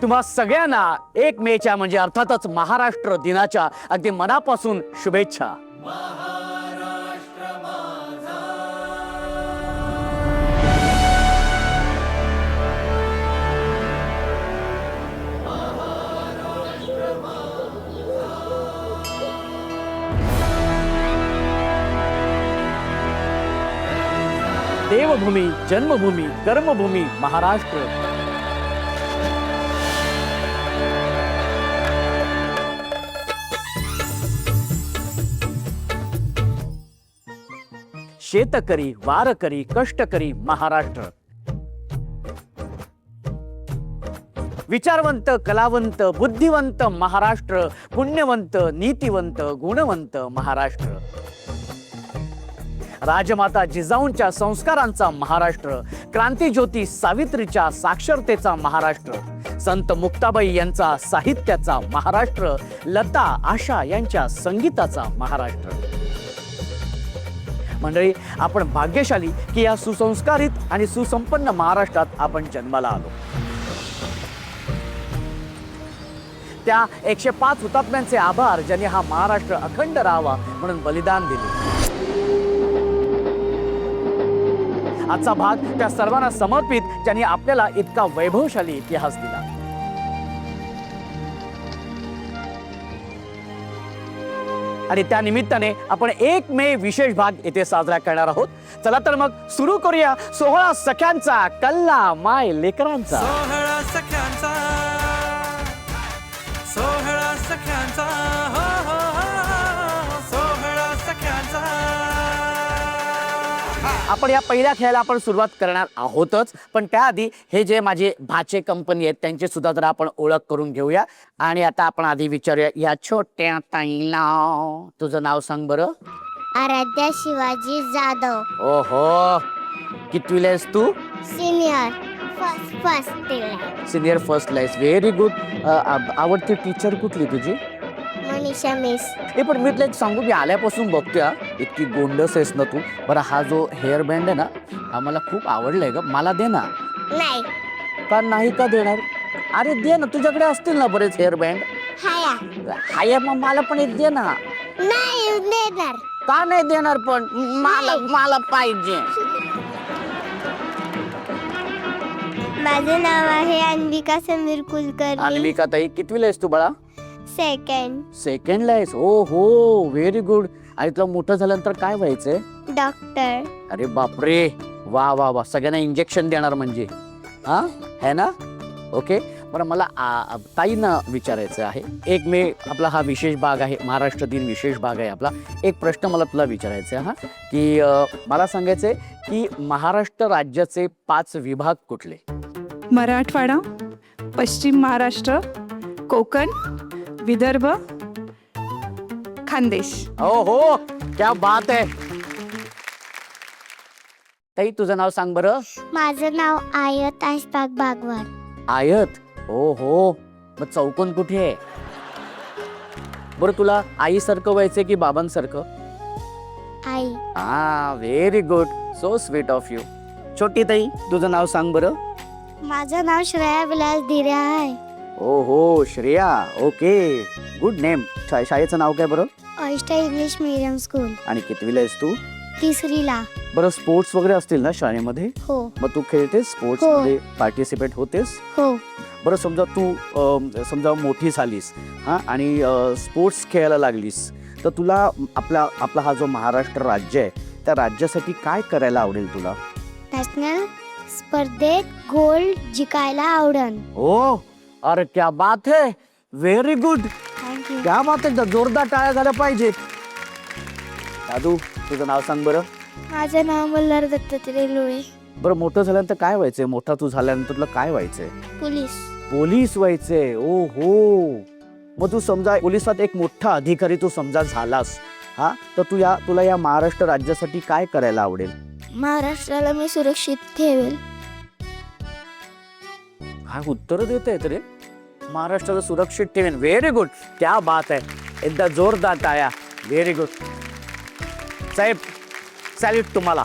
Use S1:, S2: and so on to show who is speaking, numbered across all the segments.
S1: तुम्हा सगळ्यांना 1 मेच्या म्हणजे अर्थातच महाराष्ट्र दिनाच्या अगदी मनापासून शुभेच्छा. देवभूमी, जन्मभूमी, कर्मभूमी महाराष्ट्र. शेतकरी, वारकरी, कष्टकरी महाराष्ट्र. विचारवंत, कलावंत, बुद्धिवंत महाराष्ट्र. पुण्यवंत, नीतिवंत, गुणवंत महाराष्ट्र. राजमाता जिजाऊंच्या संस्कारांचा महाराष्ट्र. क्रांतीज्योती सावित्रीच्या साक्षरतेचा महाराष्ट्र. संत मुक्ताबाई यांचा साहित्याचा महाराष्ट्र. लता, आशा यांच्या संगीताचा महाराष्ट्र. मंडळी, आपण भाग्यशाली की या सुसंस्कारित आणि सुसंपन्न महाराष्ट्रात आपण जन्माला आलो. त्या 105 हुतात्म्यांचे आभार ज्यांनी हा महाराष्ट्र अखंड राहावा म्हणून बलिदान दिले. आजचा भाग त्या सर्वांना समर्पित ज्यांनी आपल्याला इतका वैभवशाली इतिहास दिला. आणि त्या निमित्ताने आपण 1 मे विशेष भाग येथे साजरा करणार आहोत. चला तर मग सुरू करूया 16 सख्यांचा कल्ला माय लेकरांचा.
S2: 16 सख्यांचा, 16 सख्यांचा, हो हो हो, 16 सख्यांचा.
S1: आपण या पहिल्या खेळाला आपण सुरुवात करणार आहोतच, पण त्याआधी हे जे माझे भाचे कंपनी आहेत त्यांची सुद्धा जरा आपण ओळख करून घेऊया. आणि आता आपण आधी विचारूया या छोट्या ताईला, तुझं नाव सांग बरं.
S3: आराध्या शिवाजी जाधव.
S1: ओहो, कितवीला आहेस तू?
S3: Senior first.
S1: सिनियर फर्स्टला आहेस. Very good. आवडती टीचर कुठली तुझी?
S3: मनीषा मिस.
S1: हे पण मी तुला एक सांगू, मी आल्यापासून बघतोय इतकी गोंडस आहेस ना तू. बरं, हा जो हेअर बँड आहे ना, हा मला खूप आवडलाय ग. मला दे ना.
S3: नाही.
S1: का नाही का देणार? अरे दे ना, तुझ्याकडे असतील ना बरेच हेअर बँड. हाय मग मला पण एक दे ना.
S3: नाही देणार.
S1: का नाही देणार? पण मला पाहिजे.
S3: माझे नाव आहे अन्विका समीर कुलकर्णी.
S1: अन्विका ताई, कितवीला आहेस तू बाळा?
S3: सेकंडला
S1: आहेस. ओ हो, व्हेरी गुड. आणि तुला मोठं झाल्यानंतर काय व्हायचंय?
S3: डॉक्टर.
S1: अरे बापरे, वा वा वा. सगळ्यांना इंजेक्शन देणार म्हणजे, हा है ना? ओके. बरं, मला ताईंना विचारायचं आहे. 1 मे आपला हा विशेष भाग आहे, महाराष्ट्र दिन विशेष भाग आहे आपला. एक प्रश्न मला तुला विचारायचा आहे, हा की मला सांगायचंय की महाराष्ट्र राज्याचे 5 विभाग कुठले?
S4: मराठवाडा, पश्चिम महाराष्ट्र, कोकण, विदर्भ, खानदेश.
S1: हो हो, क्या बात आहे. ताई, तुझं नाव सांग बरं.
S3: माझं नाव आयत आशफाक बागवार.
S1: आयत. ओ हो, मग चौकोन कुठे आहे? बरं, तुला आईसारखं व्हायचंय की बाबांसारखं?
S3: आई.
S1: Very good. So sweet of you. छोटी ताई, तुझं नाव सांग बरं.
S3: माझं नाव श्रेया विलास दिरे आहे.
S1: ओ हो, श्रेया. Okay, good name. शाळेचं नाव काय बरं?
S3: Oyster English medium school.
S1: आणि कितवीला आहेस तू?
S3: 3रीला.
S1: बरं, स्पोर्ट्स वगैरे असतील ना शाळेमध्ये?
S3: हो
S1: मग तू खेळतेस स्पोर्ट्स
S3: हो.
S1: मध्ये पार्टिसिपेट होतेस?
S3: हो.
S1: बरं, समजा तू समजा मोठी झालीस, हा, आणि स्पोर्ट्स खेळायला लागलीस, तर तुला आपला हा जो महाराष्ट्र राज्य आहे त्या राज्यासाठी काय करायला आवडेल तुला?
S3: नॅशनल स्पर्धेत गोल्ड जिंकायला आवडन.
S1: ओ, अरे क्या बात है. Very good.
S3: थँक्यू.
S1: क्या बात आहे. जोरदार टाळ्या झाल्या पाहिजेत. दादू, तुझं नाव सांग बरं.
S3: माझं नाव मल्हार दत्तात्रय लोळे.
S1: बरं, मोठं झाल्यानंतर काय व्हायचंय? मोठा तू झाल्यानंतर तुला काय व्हायचंय?
S3: पोलीस.
S1: पोलीस व्हायचंय. ओ हो, मग तू समजा पोलिसात एक मोठा अधिकारी तू समजा झालास, हा, तर तुला या महाराष्ट्र राज्यासाठी काय करायला आवडेल?
S3: महाराष्ट्राला मी सुरक्षित ठेवेल.
S1: हा, उत्तर देत आहे रे. महाराष्ट्राला सुरक्षित ठेवेन. Very good. क्या बात आहे. एकदा जोरदार टाळ्या. व्हेरी गुड साहेब. सॅल्यूट तुम्हाला.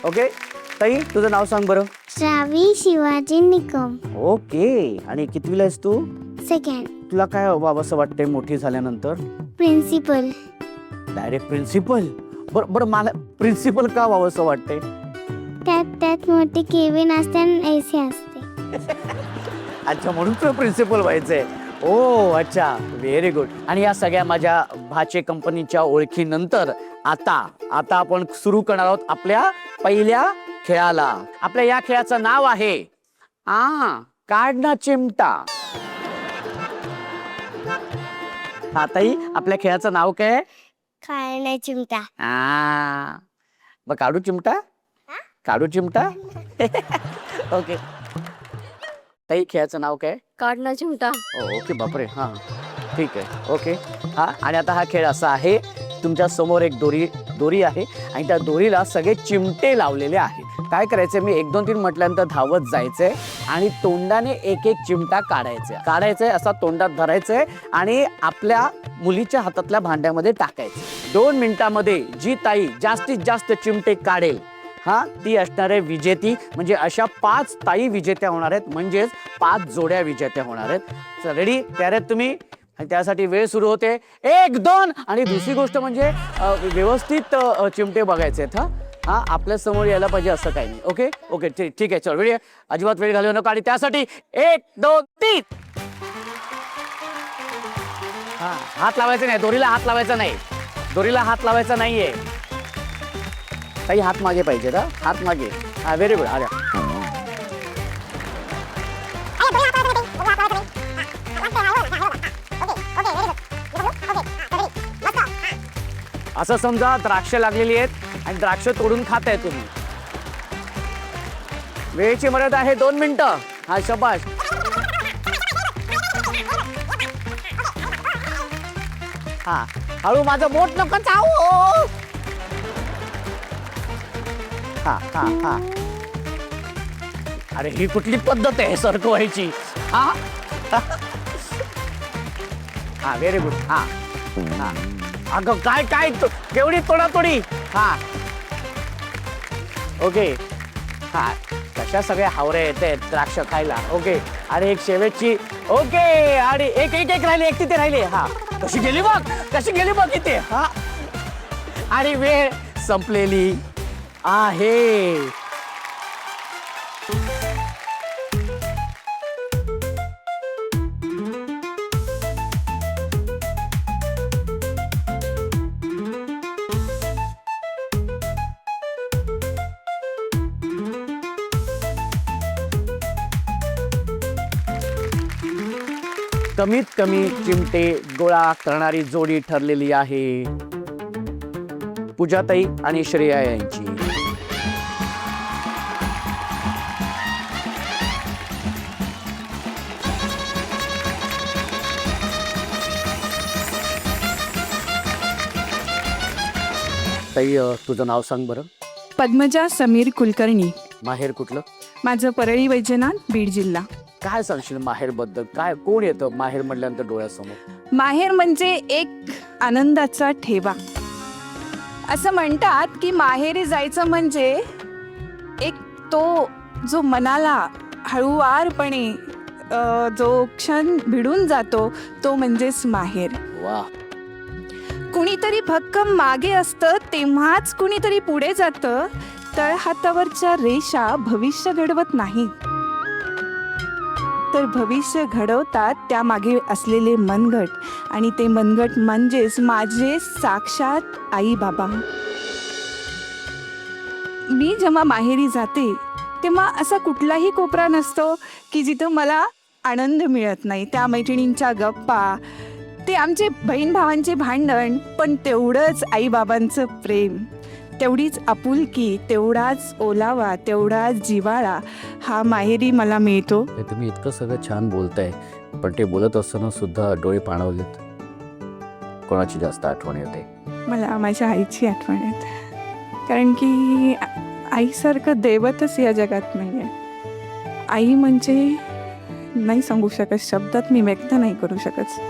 S1: ओके ताई, तुझं नाव सांग बरं.
S3: श्रावी शिवाजी निकम.
S1: ओके. आणि कितवीला आहेस तू?
S3: सेकंड.
S1: तुला काय व्हावंसं वाटतंय मोठी झाल्यानंतर?
S3: प्रिन्सिपल.
S1: Direct principal? बरं बरं, मला प्रिन्सिपल का व्हावंसं वाटतंय?
S3: त्यात मोठी केबिन असते आणि एसी असते.
S1: अच्छा, म्हणून तुला प्रिन्सिपल व्हायचंय. ओ अच्छा, व्हेरी गुड. आणि या सगळ्या माझ्या भाचे कंपनीच्या ओळखीनंतर आता आपण सुरू करणार आहोत आपल्या पहिल्या खेळाला. आपल्या या खेळाचं नाव आहे काढणं चिमटा. ताई, आपल्या खेळाचं नाव काय?
S3: काढणं चिमटा.
S1: मग काढू चिमटा? काढू चिमटा? ओके. ताई, खेळाचं नाव काय?
S3: काढणं चिमटा.
S1: ओके, बापरे. हां, ठीक आहे. ओके. आणि आता हा खेळ असा आहे, तुमच्या समोर एक दोरी आहे आणि त्या दोरीला सगळे चिमटे लावलेले आहेत. काय करायचंय, मी 1 2 3 म्हटल्यानंतर धावत जायचंय आणि तोंडाने एक चिमटा काढायचंय, असा तोंडात धरायचंय आणि आपल्या मुलीच्या हातातल्या भांड्यामध्ये टाकायचं. 2 मिनिटामध्ये जी ताई जास्तीत जास्त चिमटे काढेल ती असणार आहे विजेती. म्हणजे अशा 5 ताई विजेत्या होणार आहेत, म्हणजेच 5 जोड्या विजेत्या होणार आहेत. रेडी? तयार आहेत तुम्ही? त्यासाठी वेळ सुरू होते. 1 2. आणि दुसरी गोष्ट म्हणजे व्यवस्थित चिमटे बघायचे आहेत. आपल्या समोर यायला पाहिजे असं काही नाही. ओके ओके, ठीक आहे. चल, वेळ अजिबात वेळ घालवू नका. आणि त्यासाठी 1 2 3. हात लावायचा नाही, दोरीला हात लावायचा नाही, दोरीला हात लावायचा नाहीये. काही हात मागे पाहिजे. हात मागे. Very good. अरे, असं समजा द्राक्ष लागलेली आहेत आणि द्राक्ष तोडून खाताय तुम्ही. वेळेची मर्यादा आहे 2 मिनिटं. शाबाश. हळू, माझं बोट नको चावू. अरे, ही कुठली पद्धत आहे सरकवायची? Very good. अगं काय केवढी तोडातोडी. ओके. कशा सगळ्या हावरे येते द्राक्ष खायला. ओके. आणि एक शेवटची. ओके. आणि एक राहिले, एक तिथे राहिले. कशी गेली बघ इथे. आणि वेळ संपलेली आहे. कमीत कमी चिमटे गोळा करणारी जोडी ठरलेली आहे पूजाताई आणि श्रेया यांची. ताई, तुझं नाव सांग बरं.
S4: पद्मजा समीर कुलकर्णी.
S1: माहेर कुठलं?
S4: माझं परळी वैजनाथ, बीड जिल्हा.
S1: काय सांगशील माहेर बद्दल? काय, कोण येतं माहेर म्हटल्यानंतर डोळ्यासमोर?
S4: माहेर म्हणजे एक आनंदाचा ठेवा. असं म्हणतात की माहेरी जायचं म्हणजे एक तो जो मनाला हळूवारपणे जो क्षण भिडून जातो तो म्हणजेच माहेर.
S1: वा.
S4: कुणीतरी भक्कम मागे असतं तेव्हाच कुणीतरी पुढे जातं. तळहातावरच्या रेषा भविष्य घडवत नाही, तर भविष्य घडवतात त्यामागे असलेले मनगट. आणि ते मनगट म्हणजेच माझे साक्षात आई बाबा. मी जेव्हा माहेरी जाते तेव्हा असा कुठलाही कोपरा नसतो की जिथं मला आनंद मिळत नाही. त्या मैत्रिणींच्या गप्पा, ते आमचे बहीण भावांचे भांडण, पण तेवढंच आईबाबांचं प्रेम, तेवढीच आपुलकी, तेवढाच ओलावा, तेवढाच जिव्हाळा हा माहेरी मला मिळतो.
S1: तुम्ही इतकं सगळं छान बोलताय, पण ते बोलत असताना सुद्धा डोळे पाणावलेत. कोणाची जास्त आठवण येते?
S4: मला माझ्या आईची आठवण येते. कारण की आईसारखं दैवतच या जगात नाही आहे. आई म्हणजे नाही सांगू शकत, शब्दात मी व्यक्त नाही करू शकत.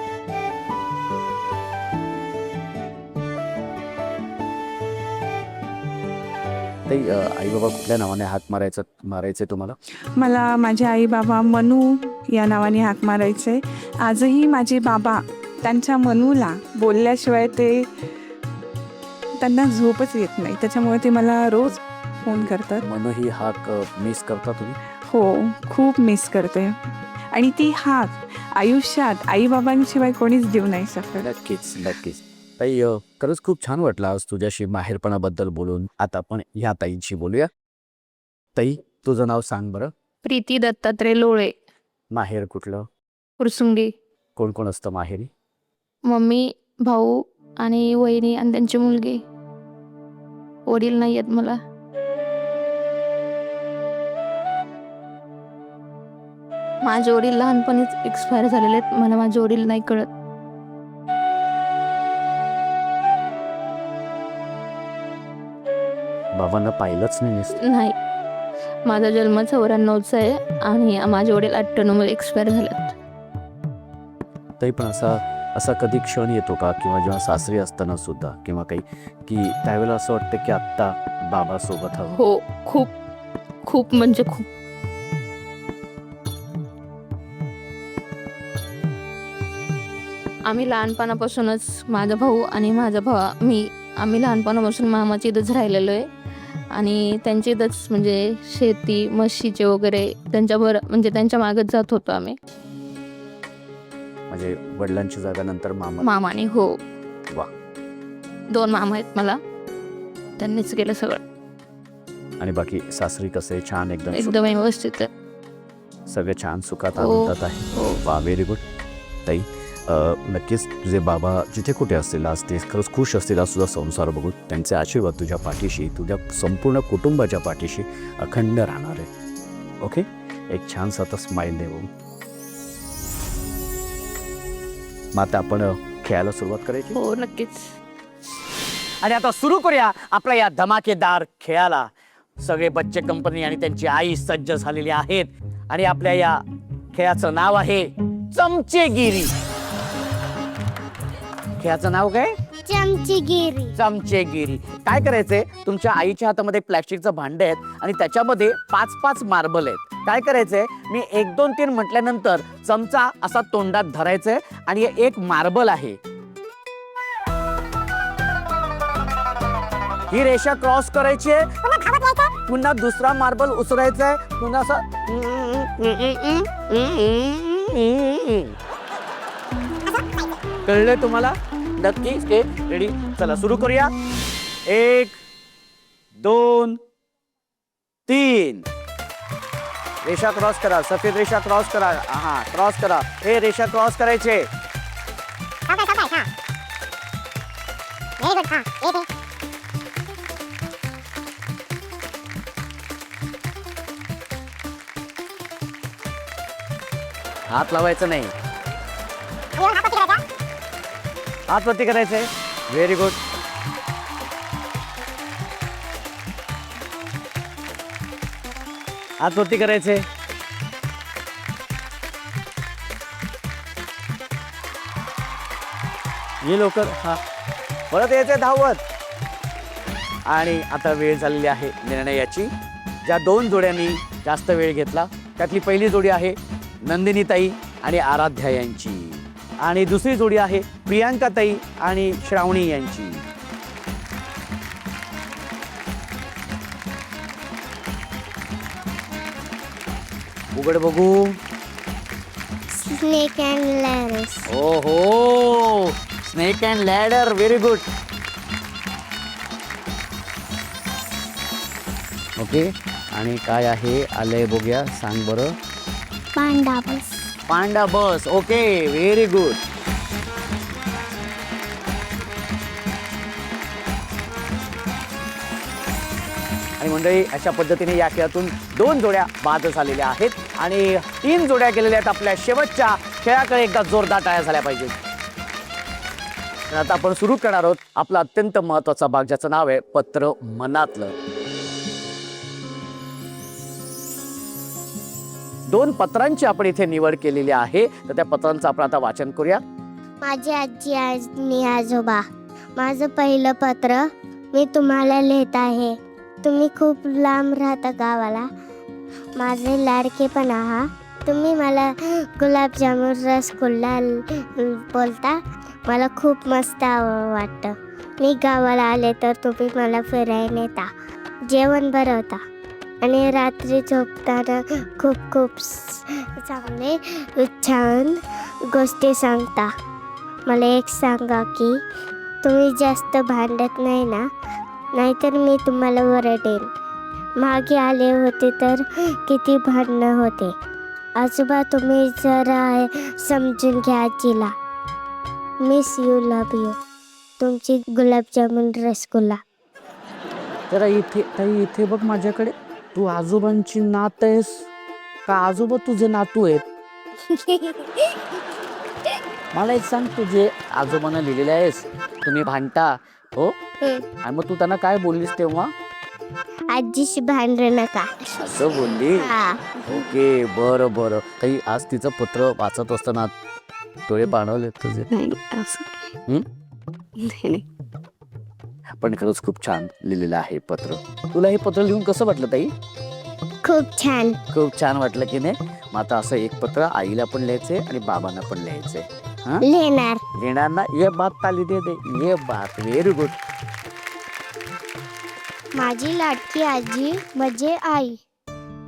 S1: ताई आई बाबा कुठल्या नावाने हाक मारायचे तुम्हाला?
S4: मला माझे आई बाबा मनू या नावाने हाक मारायचे. आजही माझे बाबा त्यांच्या मनूला बोलल्याशिवाय त्यांना झोपच येत नाही, त्याच्यामुळे ते मला रोज फोन करतात.
S1: मनू ही हाक मिस करता तुम्ही?
S4: हो, खूप मिस करते. आणि ती हाक आयुष्यात आईबाबांशिवाय कोणीच देऊ नाही शकत.
S1: नक्कीच नक्कीच. ताई खरंच खूप छान वाटलं आज तुझ्याशी माहेरपणाबद्दल बोलून. आता आपण ह्या ताईंशी बोलूया. ताई तुझं नाव सांग बरं.
S5: प्रीती दत्तात्रय लोळे,
S1: माहेर कुठलं?
S5: फुरसुंगी.
S1: कोण कोण असतं माहेरी?
S5: मम्मी, भाऊ आणि वहिनी आणि त्यांची मुलगी. वडील नाही आहेत मला. माझे वडील लहानपणीच एक्सपायर झालेले आहेत. मला माझे वडील नाही कळत.
S1: बाबांना पाहिलंच नाही नुसतं.
S5: नाही, माझा जन्म 94चा आहे आणि माझे वडील 98 मध्ये एक्सपायर झालेत.
S1: ताई पण असा कधी क्षण येतो का, किंवा जेव्हा सासरी असताना सुद्धा किंवा काही, की त्यावेळेला असं वाटतं की आत्ता बाबा सोबत हवं?
S5: हो, खूप खूप म्हणजे खूप. आम्ही लहानपणापासूनच, माझा भाऊ आणि आम्ही लहानपणापासून मामाच्या इथंच राहिलेलो आहे आणि त्यांच्या इथंच म्हणजे शेती म्हशीचे वगैरे त्यांच्या मागत जात होतो आम्ही.
S1: म्हणजे वडिलांची जागा नंतर
S5: मामाने. हो,
S1: वा.
S5: 2 मामा आहेत मला, त्यांनीच केलं सगळं.
S1: आणि बाकी सासरी कसे? छान, एकदम
S5: एकदम व्यवस्थित आहे.
S1: सगळे छान सुखात
S5: हो.
S1: आनंदात आहे.
S5: हो.
S1: वा, व्हेरी गुड. ताई नक्कीच तुझे बाबा जिथे कुठे असतील आज ते खरंच खुश असतील आज तुझा संसार बघून. त्यांचे आशीर्वाद तुझ्या पाठीशी, तुझ्या संपूर्ण कुटुंबाच्या पाठीशी अखंड राहणार आहे. ओके, एक छानसा आता स्माईल देऊ. मग आता आपण खेळायला सुरुवात करायची.
S5: हो, नक्कीच.
S1: आणि आता सुरू करूया आपल्या या धमाकेदार खेळाला. सगळे बच्चे कंपनी आणि त्यांची आई सज्ज झालेली आहेत आणि आपल्या या खेळाचं नाव आहे चमचेगिरी. खेळाचं नाव काय?
S3: चमचेगिरी.
S1: चमचेगिरी. काय करायचंय, तुमच्या आईच्या हातामध्ये प्लॅस्टिकचं भांडं आहेत आणि त्याच्यामध्ये 5-5 मार्बल आहेत. काय करायचंय, मी 1, 2, 3 म्हटल्यानंतर चमचा असा तोंडात धरायचंय आणि एक मार्बल आहे, ही रेषा क्रॉस करायची आहे, पुन्हा दुसरा मार्बल उचलायचा आहे, पुन्हा असं कळलंय तुम्हाला? नक्की. रेडी, चला सुरू करूया. 1, 2, 3. रेषा क्रॉस करा, सफेद रेषा क्रॉस करा. हा, क्रॉस करा. हे रेषा क्रॉस करायचे. हात लावायचं नाही, हात वरती करायचंय. Very good. हात वरती करायचे. ये लवकर. हा, परत यायचंय धावत. आणि आता वेळ झालेली आहे निर्णयाची. ज्या 2 जोड्यांनी जास्त वेळ घेतला त्यातली पहिली जोडी आहे नंदिनी ताई आणि आराध्या यांची, आणि दुसरी जोडी आहे प्रियांका ताई आणि श्रावणी यांची. उघड बघू.
S3: Snake and ladders.
S1: ओ हो, snake and ladder. Very good. Okay, आणि काय आहे आलंय बघूया, सांग बरं.
S3: Panda bus.
S1: Panda bus. Okay, very good. आणि मंडळी, अशा पद्धतीने या खेळातून 2 जोड्या बाद झालेल्या आहेत आणि 3 जोड्या गेलेल्या आहेत आपल्या शेवटच्या खेळाकडे. एकदा जोरदार टाळ्या झाल्या पाहिजेत. आता आपण सुरू करणार आहोत आपला अत्यंत महत्वाचा भाग, ज्याचं नाव आहे पत्र मनातलं. 2 पत्रांची आपण इथे निवड केलेली आहे, तर त्या पत्रांचं आपण आता वाचन करूया.
S3: माझी आजी आणि आजोबा, माझं पहिलं पत्र मी तुम्हाला लिहित आहे. तुम्ही खूप लांब राहता गावाला. माझे लाडके पण आहात. तुम्ही मला गुलाबजामुन रसगुल्ला बोलता. मला खूप मस्त वाटतं. मी गावाला आले तर तुम्ही मला फिरायला नेता, जेवण बनवता आणि रात्री झोपताना खूप खूप चांगले छान गोष्टी सांगता. मला एक सांगा की तुम्ही जास्त भांडत नाही ना, नाहीतर मी तुम्हाला ओरडेन. मागे आले होते तर किती भांडणं होते. आजोबा तुम्ही जरा समजून घ्या आजीला. Miss you, love you. तुमची गुलाबजामुन रसगुल्ला.
S1: जरा इथे ताई, इथे बघ माझ्याकडे. तू आजोबांची नात आहेस का आजोबा तुझे नातू आहेत? मला एक सांग, तुझे आजोबांना लिहिलेले आहेस तुम्ही भांडता हो, आणि मग तू त्यांना काय बोललीस तेव्हा?
S3: आजीशी भांडू नका
S1: असं बोलली?
S3: हा.
S1: ओके, बरं बरं. ताई, आज तिचं पत्र वाचत असताना डोळे पाणवले तुझे. पण खरंच खूप छान लिहिलेलं आहे पत्र. तुला हे पत्र लिहून कसं वाटलं ताई?
S3: खूप छान.
S1: खूप छान वाटलं की नाही? मग आता असं एक पत्र आईला पण लिहायचे आणि बाबांना पण लिहायचे. हा,
S3: लिहिणार.
S1: लिहिणार ना? ये बात ताली दे दे, ये बात. Very good.
S3: माझी लाडकी आजी म्हणजे आई.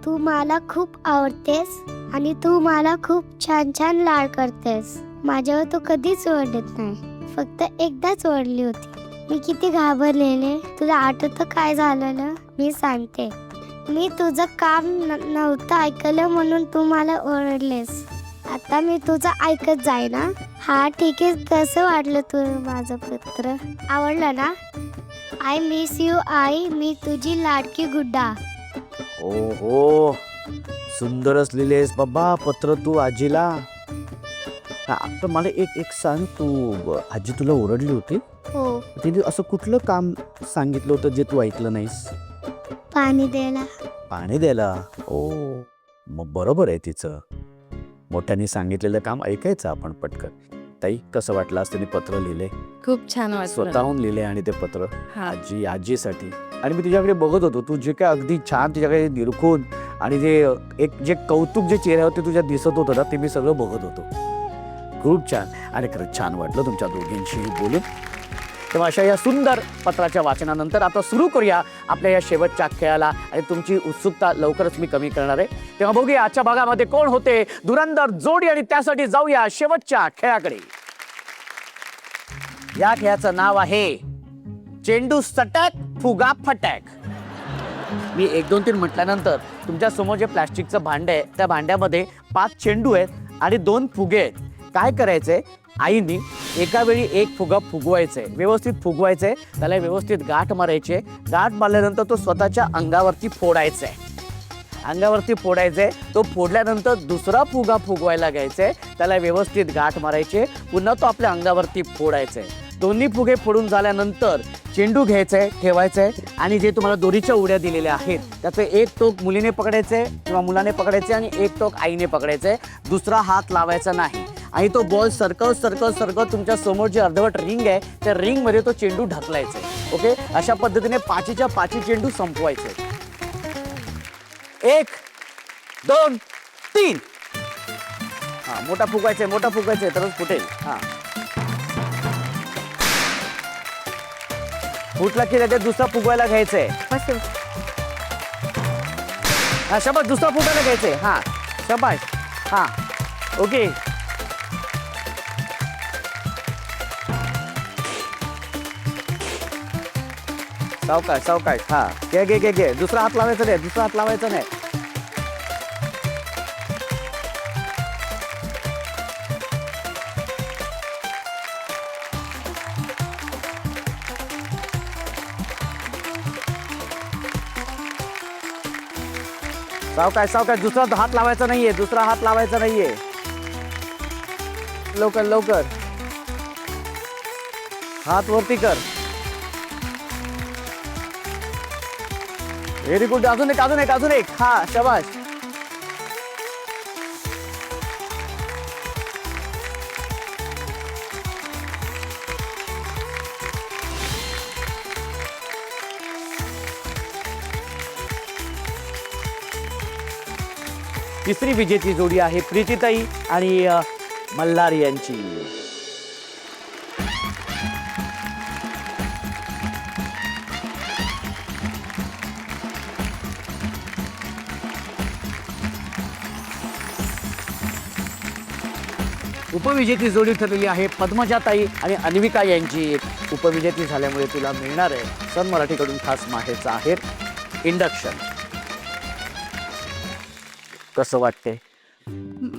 S3: तू मला खूप आवडतेस आणि तू मला खूप छान छान लाड करतेस. माझ्यावर तू कधीच ओरडत नाही, फक्त एकदाच ओरडली होती. मी किती घाबरलेले. तुला आठवतं काय झालेलं? मी सांगते. मी तुझं काम नव्हतं ऐकलं म्हणून तू मला ओरडलेस. आता मी तुझं ऐकत जाय ना. हा ठीक आहे. कसं वाटलं तुला माझं पत्र? आवडलं ना? आय मिस यू आई. मी तुझी लाडकी गुड्डा.
S1: हो हो, सुंदरच लिहिलेस बाबा पत्र तू आजीला. आता मला एक सांग, तू आजी तुला ओरडली होती?
S3: हो.
S1: तिने असं कुठलं काम सांगितलं होतं जे तू ऐकलं नाहीस?
S3: पाणी द्यायला.
S1: पाणी द्यायला? ओ, मग बरोबर आहे तिचं. मोठ्याने सांगितलेलं काम ऐकायचं आपण पटकन. ताई, कसं वाटलं आज त्यांनी पत्र लिहिले?
S6: खूप छान वाटलं.
S1: स्वतःहून लिहिले आणि ते पत्र
S6: हा.
S1: आजीसाठी. आणि मी तुझ्याकडे बघत होतो, तू जे काय अगदी छान तुझ्याकडे निरखून आणि जे कौतुक जे चेहऱ्यावरती तुझ्या दिसत होतं ना, ते मी सगळं बघत होतो. खूप छान. आणि खरंच छान वाटलं तुमच्या दोघींशी बोलून. तेव्हा अशा या सुंदर पत्राच्या वाचनानंतर आता सुरू करूया आपल्या या शेवटच्या खेळाला. आणि तुमची उत्सुकता लवकरच मी कमी करणार आहे. तेव्हा बघूया आजच्या भागामध्ये कोण होते धुरंधर जोडी, आणि त्यासाठी जाऊया शेवटच्या खेळाकडे. या खेळाचं नाव आहे चेंडू सटक फुगा फटक. मी 1 2 3 म्हटल्यानंतर तुमच्या समोर जे प्लास्टिकचं भांडं आहे, त्या भांड्यामध्ये 5 चेंडू आहेत आणि 2 फुगे आहेत. काय करायचंय, आईनी एका वेळी 1 फुगा फुगवायचंय, व्यवस्थित फुगवायचंय, त्याला व्यवस्थित गाठ मारायचे. गाठ मारल्यानंतर तो स्वतःच्या अंगावरती फोडायचाय. अंगावरती फोडायचंय. तो फोडल्यानंतर दुसरा फुगा फुगवायला घ्यायचाय, त्याला व्यवस्थित गाठ मारायचे, पुन्हा तो आपल्या अंगावरती फोडायचाय. दोन्ही फुगे फोडून झाल्यानंतर चेंडू घ्यायचाय, ठेवायचाय, आणि जे तुम्हाला दोरीच्या उड्या दिलेल्या आहेत त्याचे एक टोक मुलीने पकडायचे किंवा मुलाने पकडायचे आणि एक टोक आईने पकडायचे. दुसरा हात लावायचा नाही. आणि तो बॉल सरकत तुमच्या समोर जे अर्धवट रिंग आहे त्या रिंगमध्ये तो चेंडू ढकलायचा. ओके, अशा पद्धतीने 5च्या 5 चेंडू संपवायचे. 1 2 3. हा, मोठा फुगवायचे तरच फुटेल. हा, फुटला की त्याच्यात दुसरा फुगवायला घ्यायचंय. हा, शाबास. दुसरा फुटायला घ्यायचंय. हा, शाबास. हा, ओके. सावकाश. हा, घे. दुसरा हात लावायचा नाही. सावकाश. दुसरा हात लावायचा नाहीये. लवकर. हात वरती कर. Very good. अजून एक. हा, शाबास. तिसरी विजेती जोडी आहे प्रीतीताई आणि मल्हार यांची. उपविजेती जोडी ठरलेली आहे पद्मजाताई आणि अन्विका यांची. उपविजेती झाल्यामुळे तुला मिळणार आहे सन मराठीकडून खास माहेरचा आहेर इंडक्शन. कसं वाटते?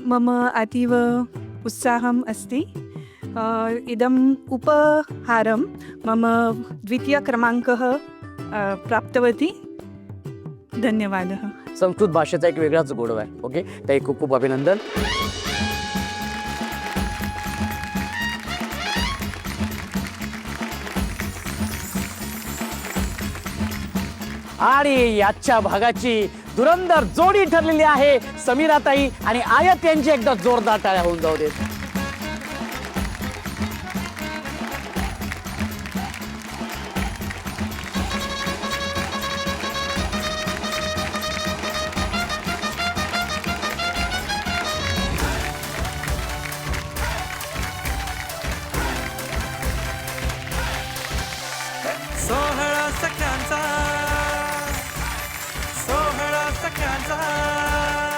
S4: मम अतीव उत्साहम् अस्ति. इदम् उपहारं मम द्वितीयक्रमाङ्कः प्राप्तवती. धन्यवादः.
S1: संस्कृत भाषेचा एक वेगळाच गोडवा आहे. ओके, ताई खूप खूप अभिनंदन. आणि याच्या भागाची धुरंधर जोडी ठरलेली आहे समीराताई आणि आयत यांची. एकदा जोरदार टाळ्या होऊन जाऊ देत.
S2: सोहळा सख्यांचा, सोहळा सख्यांचा.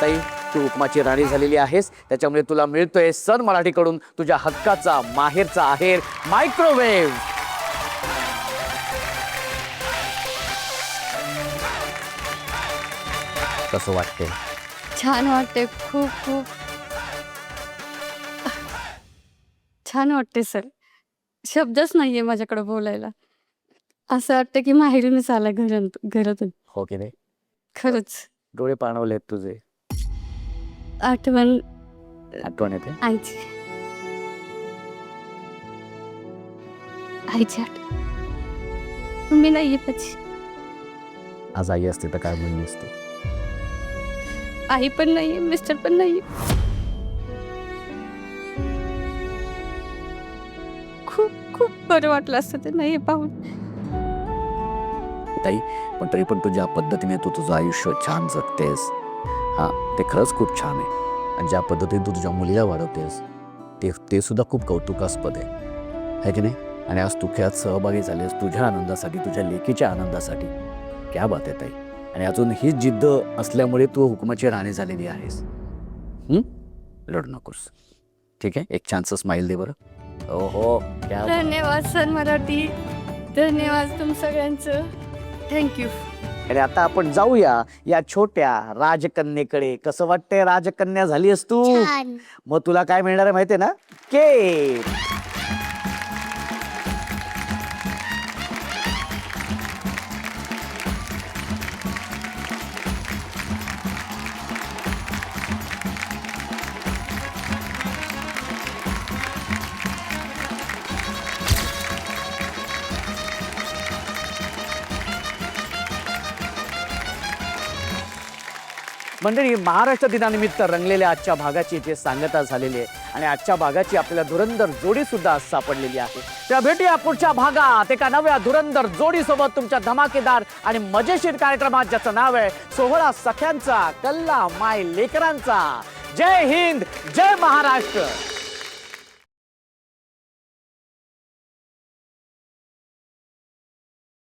S1: ताई तू उपमाची राणी झालेली आहेस, त्याच्यामुळे तुला मिळतोय सन मराठीकडून तुझ्या हक्काचा माहेरचा आहेर मायक्रोवेव्ह. कसं वाटते?
S6: छान वाटते. खूप खूप छान वाटते सर. शब्दच नाहीये माझ्याकडे बोलायला. असं वाटतं की माहेरूनच आला घरातून.
S1: हो की नाही?
S6: खरंच
S1: डोळे पाणवलेत तुझे.
S6: आठवण
S1: आठवण येते?
S6: आईची आईची आठवण. तुम्ही नाहीये पाची.
S1: आज आई असते तर काय म्हणली असते?
S6: आई पण नाहीये, मिस्टर पण नाहीये. खूप खूप बरं वाटलं असतं ते नाही पाहून.
S1: ताई पण तरी पण तुझ्या पद्धतीने तू तुझं आयुष्य छान जगतेस, हा ते खरंच खूप छान आहे. आणि ज्या पद्धतीने तू तुझ्या मुलीला वाढवतेस ते सुद्धा खूप कौतुकास्पद आहे की नाही? आणि आज तू खेळात सहभागी झालेस तुझ्या आनंदासाठी, तुझ्या लेकीच्या आनंदासाठी. क्या बात आहे ताई. आणि अजून ही जिद्द असल्यामुळे तू हुकुमाची राणी झालेली आहेस. लढू नकोस, ठीक आहे? एक छानसं स्माईल दे बरं. हो क्या.
S6: धन्यवाद सर मराठी. धन्यवाद तुम सगळ्यांचं. थँक्यू.
S1: आणि आता आपण जाऊया या छोट्या राजकन्येकडे. कसं वाटतंय राजकन्या झालीस तू?
S3: छान.
S1: मग तुला काय मिळणार आहे माहितीये ना? केक. मंडळी, महाराष्ट्र दिनानिमित्त रंगलेल्या आजच्या भागाची इथे सांगता झालेली आहे आणि आजच्या भागाची आपल्याला धुरंधर जोडी सुद्धा सापडलेली आहे. तेव्हा भेटूया पुढच्या भागात एका नव्या धुरंधर जोडीसोबत तुमच्या धमाकेदार आणि मजेशीर कार्यक्रमात, ज्याचं नाव आहे सोहळा सख्यांचा कल्ला माय लेकरांचा. जय हिंद, जय महाराष्ट्र.